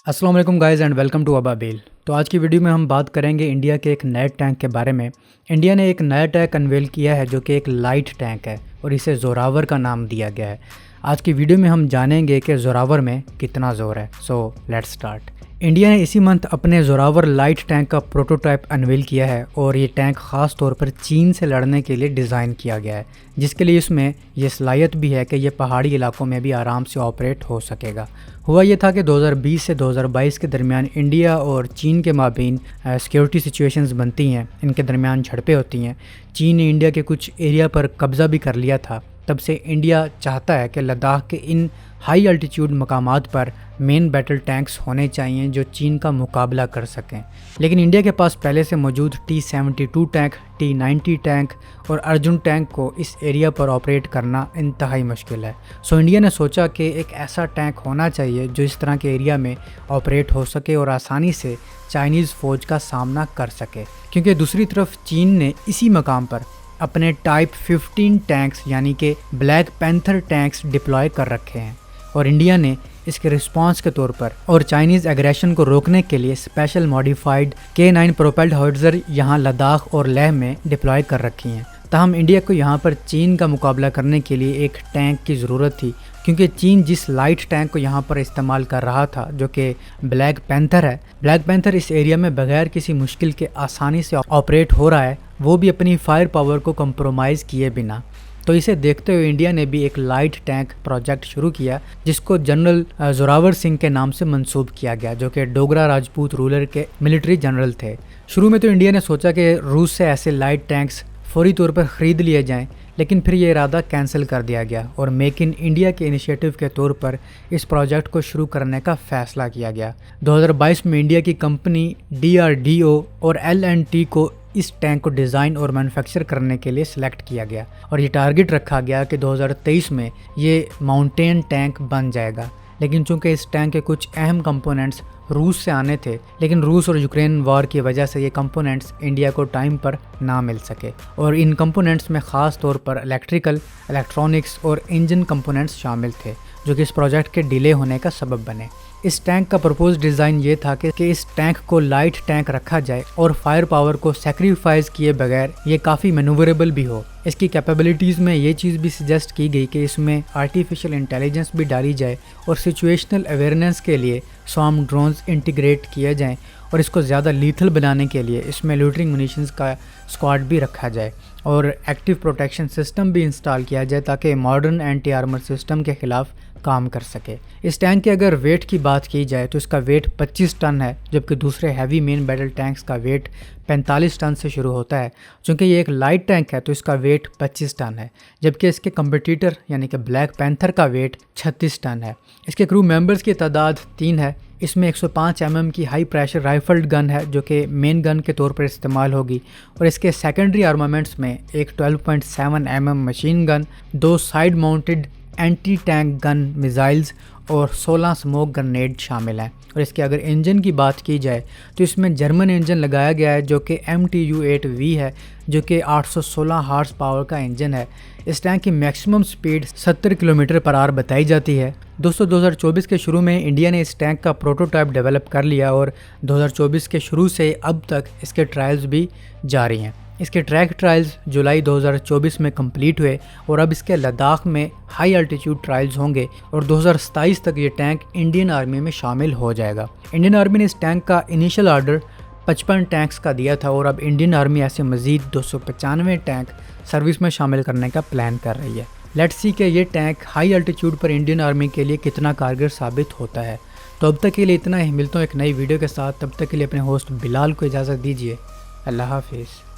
अस्सलाम वालेकुम guys and welcome to Ababeel. तो आज की वीडियो में हम बात करेंगे इंडिया के एक नए टैंक के बारे में। इंडिया ने एक नया टैंक अनवेल किया है जो कि एक लाइट टैंक है और इसे जोरावर का नाम दिया गया है। आज की वीडियो में हम जानेंगे कि जोरावर में कितना ज़ोर है। So let's start. इंडिया ने इसी मंथ अपने जोरावर लाइट टैंक का प्रोटोटाइप अनवेल किया है और ये टैंक ख़ास तौर पर चीन से लड़ने के लिए डिज़ाइन किया गया है, जिसके लिए इसमें यह सलाहियत भी है कि यह पहाड़ी इलाकों में भी आराम से ऑपरेट हो सकेगा। हुआ ये था कि 2020 से 2022 के दरमियान इंडिया और चीन के माबीन सिक्योरिटी सिचुएशंस बनती हैं, इनके दरमियान झड़पें होती हैं। चीन ने इंडिया के कुछ एरिया पर कब्ज़ा भी कर लिया था। तब से इंडिया चाहता है कि लद्दाख के इन हाई अल्टीट्यूड मकामात पर मेन बैटल टैंक्स होने चाहिए जो चीन का मुकाबला कर सकें। लेकिन इंडिया के पास पहले से मौजूद T-72 टैंक, T-90 टैंक और अर्जुन टैंक को इस एरिया पर ऑपरेट करना इंतहाई मुश्किल है। सो इंडिया ने सोचा कि एक ऐसा टैंक होना चाहिए जो इस तरह के एरिया में ऑपरेट हो सके और आसानी से चाइनीज़ फ़ौज का सामना कर सके, क्योंकि दूसरी तरफ चीन ने इसी मकाम पर अपने टाइप 15 टैंक्स यानी कि ब्लैक पैंथर टैंक्स डिप्लॉय कर रखे हैं और इंडिया ने इसके रिस्पांस के तौर पर और चाइनीज़ एग्रेशन को रोकने के लिए स्पेशल मॉडिफाइड K9 प्रोपेल्ड हॉविट्ज़र यहाँ लद्दाख और लेह में डिप्लॉय कर रखी हैं। ताहम इंडिया को यहाँ पर चीन का मुकाबला करने के लिए एक टैंक की ज़रूरत थी, क्योंकि चीन जिस लाइट टैंक को यहाँ पर इस्तेमाल कर रहा था जो कि ब्लैक पैंथर है, ब्लैक पैंथर इस एरिया में बगैर किसी मुश्किल के आसानी से ऑपरेट हो रहा है, वो भी अपनी फायर पावर को कंप्रोमाइज़ किए बिना। तो इसे देखते हुए इंडिया ने भी एक लाइट टैंक प्रोजेक्ट शुरू किया जिसको जनरल जोरावर सिंह के नाम से मंसूब किया गया, जो कि डोगरा राजपूत रूलर के मिलिट्री जनरल थे। शुरू में तो इंडिया ने सोचा कि रूस से ऐसे लाइट टैंक्स फौरी तौर पर ख़रीद लिए जाएं, लेकिन फिर ये इरादा कैंसिल कर दिया गया और मेक इन इंडिया के इनिशिएटिव के तौर पर इस प्रोजेक्ट को शुरू करने का फ़ैसला किया गया। 2022 में इंडिया की कंपनी DRDO और L&T को इस टैंक को डिज़ाइन और मैन्युफैक्चर करने के लिए सिलेक्ट किया गया और ये टारगेट रखा गया कि 2023 में ये माउंटेन टैंक बन जाएगा। लेकिन चूंकि इस टैंक के कुछ अहम कंपोनेंट्स रूस से आने थे, लेकिन रूस और यूक्रेन वॉर की वजह से ये कंपोनेंट्स इंडिया को टाइम पर ना मिल सके और इन कंपोनेंट्स में ख़ास तौर पर इलेक्ट्रिकल, इलेक्ट्रॉनिक्स और इंजन कंपोनेंट्स शामिल थे, जो कि इस प्रोजेक्ट के डिले होने का सबब बने। इस टैंक का प्रपोज डिज़ाइन ये था कि इस टैंक को लाइट टैंक रखा जाए और फायर पावर को सेक्रीफाइस किए बगैर ये काफ़ी मैनूवरेबल भी हो। इसकी कैपेबिलिटीज़ में ये चीज़ भी सजेस्ट की गई कि इसमें आर्टिफिशियल इंटेलिजेंस भी डाली जाए और सिचुएशनल अवेयरनेस के लिए स्वार्म ड्रोन्स इंटीग्रेट किए जाएँ और इसको ज़्यादा लीथल बनाने के लिए इसमें लोटरिंग मुनीशंस का स्क्वाड भी रखा जाए और एक्टिव प्रोटेक्शन सिस्टम भी इंस्टॉल किया जाए ताकि मॉडर्न एंटी आर्मर सिस्टम के ख़िलाफ़ काम कर सके। इस टैंक के अगर वेट की बात की जाए तो इसका वेट 25 टन है, जबकि दूसरे हैवी मेन बैटल टैंक्स का वेट 45 टन से शुरू होता है। चूँकि ये एक लाइट टैंक है तो इसका वेट 25 टन है, जबकि इसके कंपटीटर यानी कि ब्लैक पैंथर का वेट 36 टन है। इसके क्रू मेंबर्स की तादाद 3 है। इसमें 105 mm की हाई प्रेशर राइफल्ड गन है जो कि मेन गन के तौर पर इस्तेमाल होगी और इसके सेकेंडरी आर्मामेंट्स में एक 12.7 mm machine gun, 2 side mounted anti tank gun missiles और 16 स्मोक ग्रेनेड शामिल हैं। और इसके अगर इंजन की बात की जाए तो इसमें जर्मन इंजन लगाया गया है जो कि MTU-8V है, जो कि 816 हार्स पावर का इंजन है। इस टैंक की मैक्सिमम स्पीड 70 km/h बताई जाती है। दोस्तों 2024 के शुरू में इंडिया ने इस टैंक का प्रोटोटाइप डेवलप कर लिया और 2024 के शुरू से अब तक इसके ट्रायल्स भी जारी हैं। इसके ट्रैक ट्रायल्स जुलाई 2024 में कंप्लीट हुए और अब इसके लद्दाख में हाई अल्टीट्यूड ट्रायल्स होंगे और 2027 तक ये टैंक इंडियन आर्मी में शामिल हो जाएगा। इंडियन आर्मी ने इस टैंक का इनिशियल ऑर्डर 55 टैंक्स का दिया था और अब इंडियन आर्मी ऐसे मज़ीद 295 टैंक सर्विस में शामिल करने का प्लान कर रही है। लेट्स सी कि ये टैंक हाई अल्टीट्यूड पर इंडियन आर्मी के लिए कितना कारगर साबित होता है। तो अब तक के लिए इतना ही, मिलता हूँ एक नई वीडियो के साथ। तब तक के लिए अपने होस्ट बिलाल को इजाज़त दीजिए। अल्लाह हाफिज़।